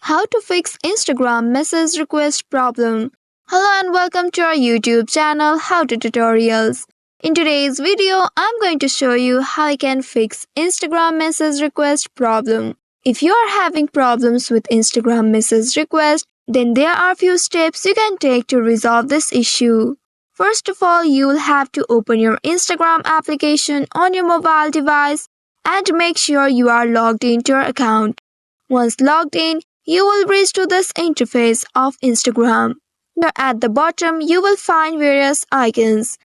How to fix Instagram message request problem. Hello and welcome to our YouTube channel How to Tutorials. In today's video, I'm going to show you how you can fix Instagram message request problem. If you are having problems with Instagram message request, then there are a few steps you can take to resolve this issue. First of all, you will have to open your Instagram application on your mobile device and make sure you are logged into your account. Once logged in, you will reach to this interface of Instagram. Here at the bottom, you will find various icons.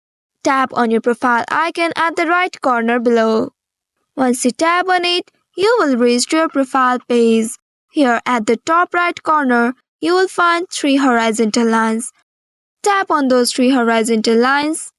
Tap on your profile icon at the right corner below. Once you tap on it, you will reach to your profile page. Here at the top right corner, you will find 3 horizontal lines. Tap on those 3 horizontal lines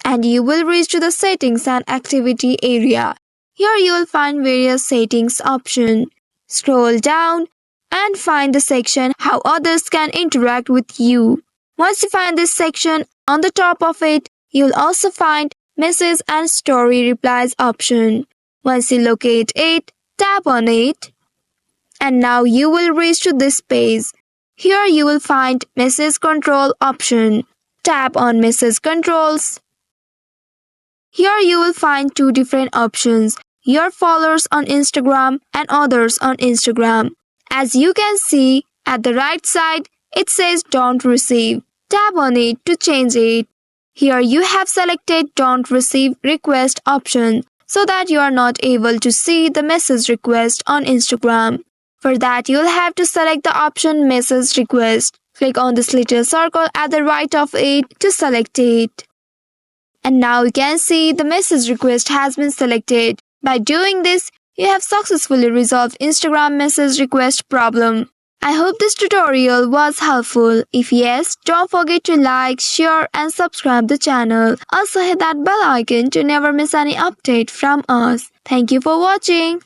and you will reach to the settings and activity area. Here you will find various settings options. Scroll down and find the section How Others Can Interact with You. Once you find this section, on the top of it, you'll also find Message and Story Replies option. Once you locate it, tap on it. And now you will reach to this page. Here you will find Message Control option. Tap on Message Controls. Here you will find 2 different options. Your followers on Instagram and others on Instagram. As you can see, at the right side, it says Don't Receive. Tap on it to change it. Here you have selected Don't Receive Request option so that you are not able to see the message request on Instagram. For that, you'll have to select the option Message Request. Click on this little circle at the right of it to select it. And now you can see the message request has been selected. By doing this, you have successfully resolved Instagram message request problem. I hope this tutorial was helpful. If yes, don't forget to like, share and subscribe the channel. Also hit that bell icon to never miss any update from us. Thank you for watching.